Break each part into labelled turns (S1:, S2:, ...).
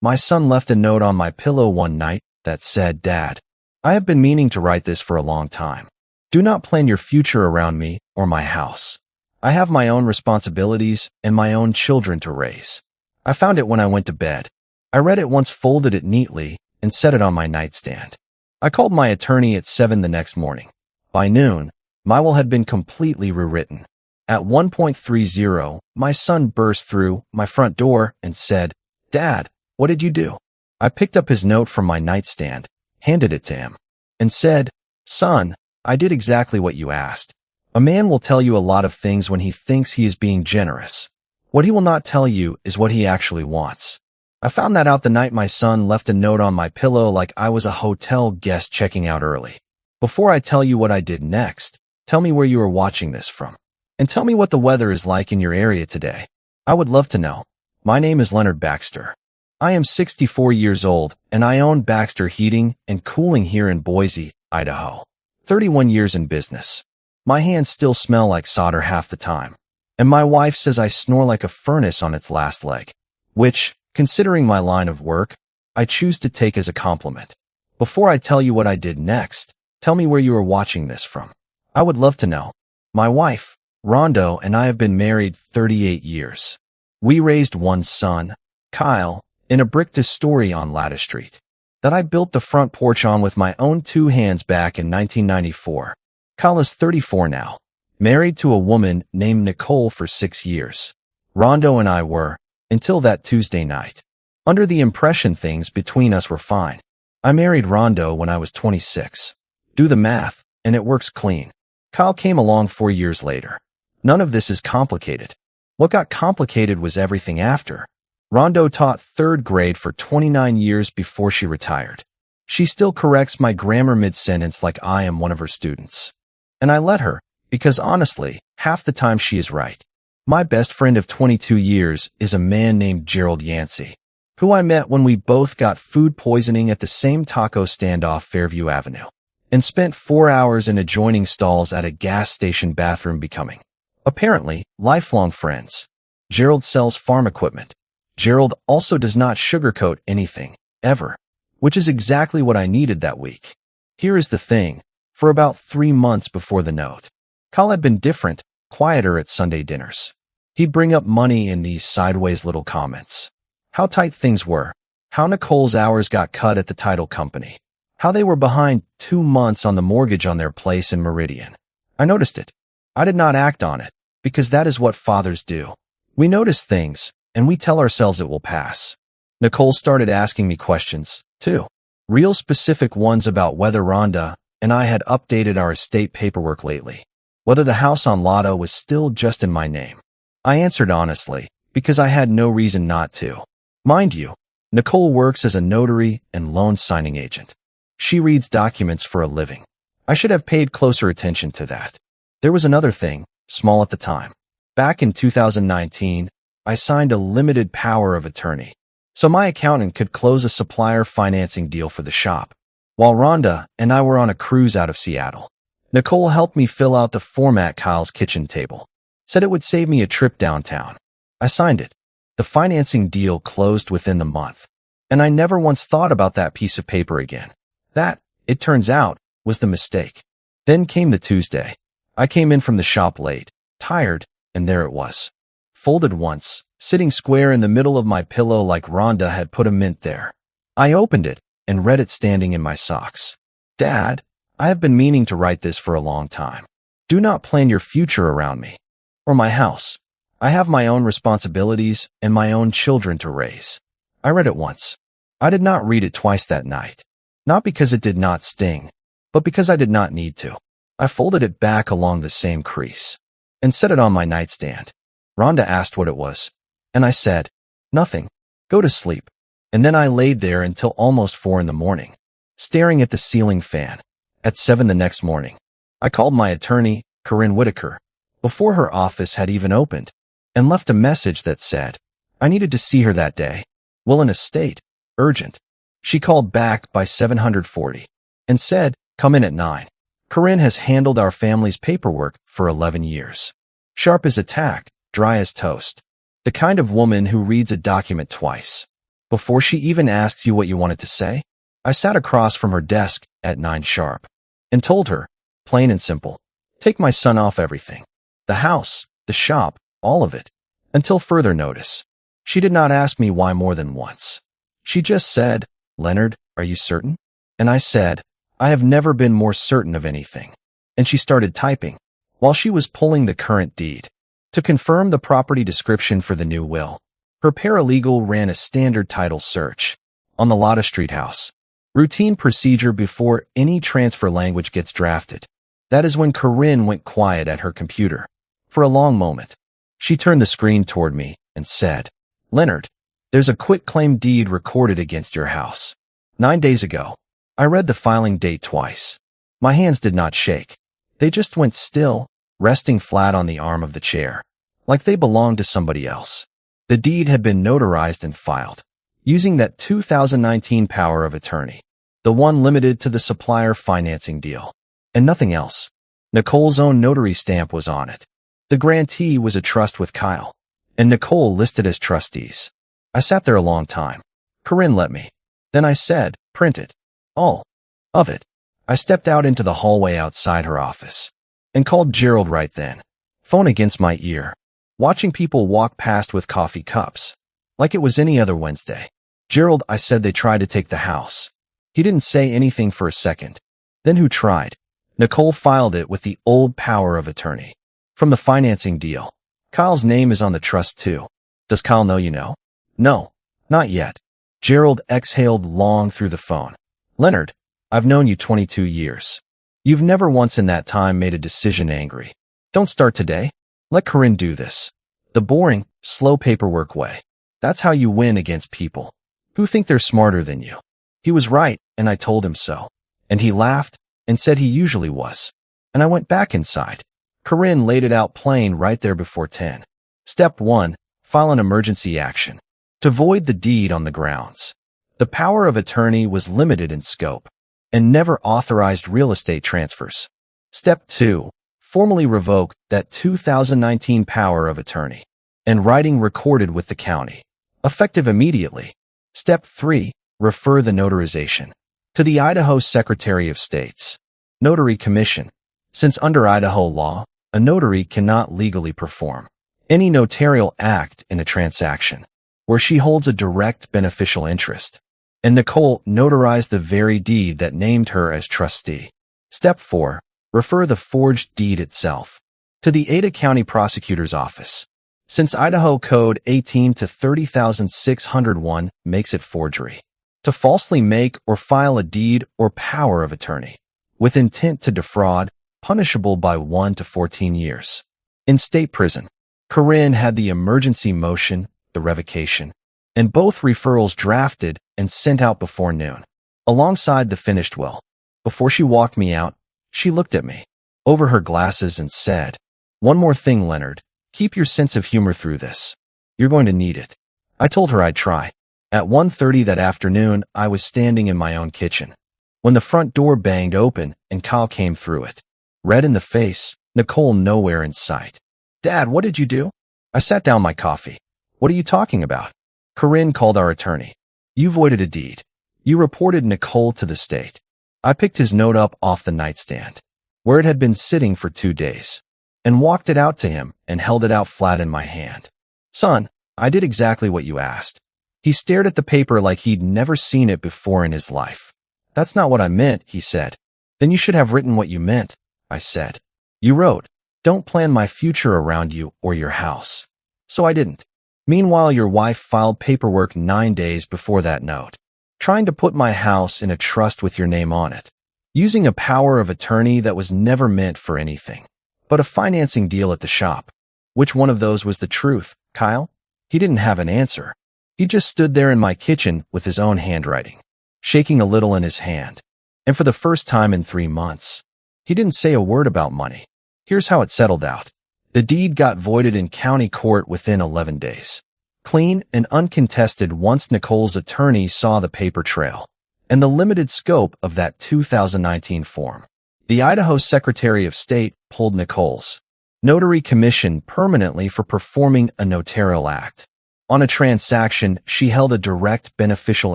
S1: My son left a note on my pillow one night that said, "Dad, I have been meaning to write this for a long time. Do not plan your future around me or my house. I have my own responsibilities and my own children to raise." I found it when I went to bed. I read it once, folded it neatly, and set it on my nightstand. I called my attorney at 7 the next morning. By noon, my will had been completely rewritten. At 1:30, my son burst through my front door and said, "Dad, what did you do?" I picked up his note from my nightstand, handed it to him, and said, "Son, I did exactly what you asked. A man will tell you a lot of things when he thinks he is being generous. What he will not tell you is what he actually wants. I found that out the night my son left a note on my pillow like I was a hotel guest checking out early. Before I tell you what I did next, tell me where you are watching this from. And tell me what the weather is like in your area today. I would love to know. My name is Leonard Baxter. I am 64 years old, and I own Baxter Heating and Cooling here in Boise, Idaho. 31 years in business. My hands still smell like solder half the time. And my wife says I snore like a furnace on its last leg, which, considering my line of work, I choose to take as a compliment. Before I tell you what I did next, tell me where you are watching this from. I would love to know. My wife, Rondo, and I have been married 38 years. We raised one son, Kyle, in a brick-to-story on Lattice Street that I built the front porch on with my own two hands back in 1994. Kyle is 34 now, married to a woman named Nicole for 6 years. Rondo and I were, until that Tuesday night, under the impression things between us were fine. I married Rondo when I was 26. Do the math, and it works clean. Kyle came along 4 years later. None of this is complicated. What got complicated was everything after. Rondo taught 3rd grade for 29 years before she retired. She still corrects my grammar mid-sentence like I am one of her students. And I let her, because honestly, half the time she is right. My best friend of 22 years is a man named Gerald Yancey, who I met when we both got food poisoning at the same taco stand off Fairview Avenue, and spent 4 hours in adjoining stalls at a gas station bathroom becoming, apparently, lifelong friends. Gerald sells farm equipment. Gerald also does not sugarcoat anything, ever, which is exactly what I needed that week. Here is the thing. For about 3 months before the note, Kyle had been different, quieter at Sunday dinners. He'd bring up money in these sideways little comments. How tight things were, how Nicole's hours got cut at the title company, how they were behind 2 months on the mortgage on their place in Meridian. I noticed it. I did not act on it, because that is what fathers do. We notice things, and we tell ourselves it will pass. Nicole started asking me questions, too. Real specific ones about whether Rhonda and I had updated our estate paperwork lately, whether the house on Lotto was still just in my name. I answered honestly, because I had no reason not to. Mind you, Nicole works as a notary and loan signing agent. She reads documents for a living. I should have paid closer attention to that. There was another thing, small at the time. Back in 2019, I signed a limited power of attorney, so my accountant could close a supplier financing deal for the shop, while Rhonda and I were on a cruise out of Seattle. Nicole helped me fill out the form at Kyle's kitchen table, said it would save me a trip downtown. I signed it. The financing deal closed within the month, and I never once thought about that piece of paper again. That, it turns out, was the mistake. Then came the Tuesday. I came in from the shop late, tired, and there it was. Folded once, sitting square in the middle of my pillow like Rhonda had put a mint there. I opened it and read it standing in my socks. "Dad, I have been meaning to write this for a long time. Do not plan your future around me or my house. I have my own responsibilities and my own children to raise." I read it once. I did not read it twice that night. Not because it did not sting, but because I did not need to. I folded it back along the same crease and set it on my nightstand. Rhonda asked what it was, and I said, "Nothing. Go to sleep." And then I laid there until almost 4 in the morning, staring at the ceiling fan. At 7 the next morning, I called my attorney, Corinne Whitaker, before her office had even opened, and left a message that said, I needed to see her that day. Will in a state, urgent. She called back by 740 and said, "Come in at 9. Corinne has handled our family's paperwork for 11 years. Sharp as a tack, dry as toast. The kind of woman who reads a document twice before she even asked you what you wanted to say? I sat across from her desk at 9 sharp and told her, plain and simple, take my son off everything. The house, the shop, all of it, until further notice. She did not ask me why more than once. She just said, Leonard, are you certain? And I said, I have never been more certain of anything. And she started typing, while she was pulling the current deed. To confirm the property description for the new will, her paralegal ran a standard title search on the Lotta Street house. Routine procedure before any transfer language gets drafted. That is when Corinne went quiet at her computer. For a long moment, she turned the screen toward me and said, Leonard, there's a quitclaim deed recorded against your house. 9 days ago. I read the filing date twice. My hands did not shake. They just went still, resting flat on the arm of the chair, like they belonged to somebody else. The deed had been notarized and filed, using that 2019 power of attorney, the one limited to the supplier financing deal, and nothing else. Nicole's own notary stamp was on it. The grantee was a trust with Kyle, and Nicole listed as trustees. I sat there a long time. Corinne let me. Then I said, print it. All of it. I stepped out into the hallway outside her office and called Gerald right then, phone against my ear, watching people walk past with coffee cups, like it was any other Wednesday. Gerald, I said, they tried to take the house. He didn't say anything for a second. Then who tried? Nicole filed it with the old power of attorney from the financing deal. Kyle's name is on the trust too. Does Kyle know you know? No, not yet. Gerald exhaled long through the phone. Leonard, I've known you 22 years. You've never once in that time made a decision angry. Don't start today. Let Corinne do this. The boring, slow paperwork way. That's how you win against people who think they're smarter than you. He was right, and I told him so. And he laughed and said he usually was. And I went back inside. Corinne laid it out plain right there before 10. Step 1, file an emergency action to void the deed on the grounds. The power of attorney was limited in scope and never authorized real estate transfers. Step 2, formally revoke that 2019 power of attorney and writing recorded with the county, effective immediately. Step 3, refer the notarization to the Idaho Secretary of State's Notary Commission, since under Idaho law, a notary cannot legally perform any notarial act in a transaction where she holds a direct beneficial interest. And Nicole notarized the very deed that named her as trustee. Step 4, refer the forged deed itself to the Ada County Prosecutor's Office, since Idaho Code 18 to 30,601 makes it forgery to falsely make or file a deed or power of attorney with intent to defraud, punishable by 1 to 14 years. In state prison, Corinne had the emergency motion, the revocation, and both referrals drafted and sent out before noon, alongside the finished will. Before she walked me out, she looked at me over her glasses and said, one more thing, Leonard, keep your sense of humor through this. You're going to need it. I told her I'd try. At 1:30 that afternoon, I was standing in my own kitchen when the front door banged open and Kyle came through it. Red in the face, Nicole nowhere in sight. Dad, what did you do? I sat down my coffee. What are you talking about? Corinne called our attorney. You voided a deed. You reported Nicole to the state. I picked his note up off the nightstand, where it had been sitting for 2 days, and walked it out to him and held it out flat in my hand. Son, I did exactly what you asked. He stared at the paper like he'd never seen it before in his life. That's not what I meant, he said. Then you should have written what you meant, I said. You wrote, don't plan my future around you or your house. So I didn't. Meanwhile, your wife filed paperwork 9 days before that note, trying to put my house in a trust with your name on it, using a power of attorney that was never meant for anything but a financing deal at the shop. Which one of those was the truth, Kyle? He didn't have an answer. He just stood there in my kitchen with his own handwriting, shaking a little in his hand. And for the first time in 3 months, he didn't say a word about money. Here's how it settled out. The deed got voided in county court within 11 days. Clean and uncontested once Nicole's attorney saw the paper trail and the limited scope of that 2019 form. The Idaho Secretary of State pulled Nicole's notary commission permanently for performing a notarial act on a transaction she held a direct beneficial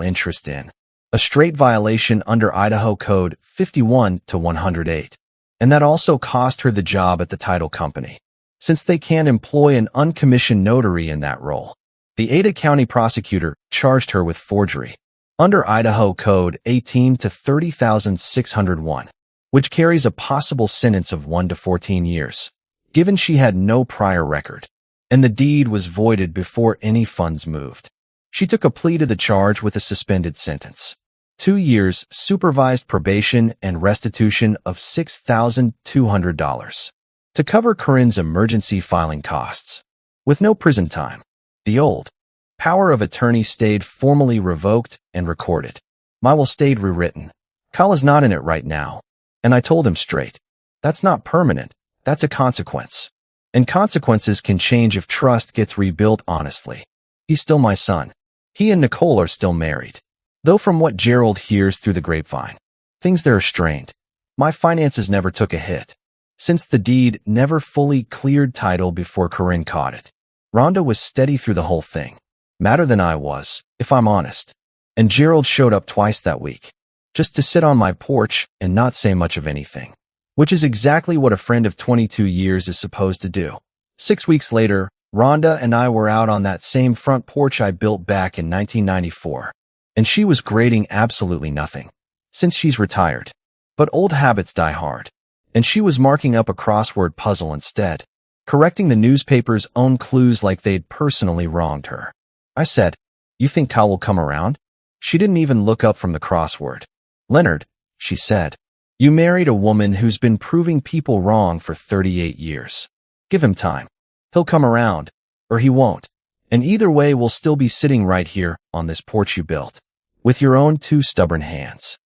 S1: interest in, a straight violation under Idaho Code 51-108. And that also cost her the job at the title company, since they can't employ an uncommissioned notary in that role. The Ada County prosecutor charged her with forgery under Idaho Code 18-30,601, which carries a possible sentence of 1 to 14 years, given she had no prior record, and the deed was voided before any funds moved. She took a plea to the charge with a suspended sentence, 2 years supervised probation and restitution of $6,200 to cover Corinne's emergency filing costs. With no prison time, the old power of attorney stayed formally revoked and recorded. My will stayed rewritten. Kyle is not in it right now. And I told him straight, that's not permanent, that's a consequence. And consequences can change if trust gets rebuilt honestly. He's still my son. He and Nicole are still married. Though from what Gerald hears through the grapevine, things there are strained. My finances never took a hit, since the deed never fully cleared title before Corinne caught it. Rhonda was steady through the whole thing, madder than I was, if I'm honest. And Gerald showed up twice that week, just to sit on my porch and not say much of anything, which is exactly what a friend of 22 years is supposed to do. 6 weeks later, Rhonda and I were out on that same front porch I built back in 1994, and she was grading absolutely nothing, since she's retired. But old habits die hard, and she was marking up a crossword puzzle instead, correcting the newspaper's own clues like they'd personally wronged her. I said, "You think Kyle will come around?" She didn't even look up from the crossword. "Leonard," she said, "you married a woman who's been proving people wrong for 38 years. Give him time. He'll come around, or he won't. And either way, we'll still be sitting right here on this porch you built, with your own 2 stubborn hands."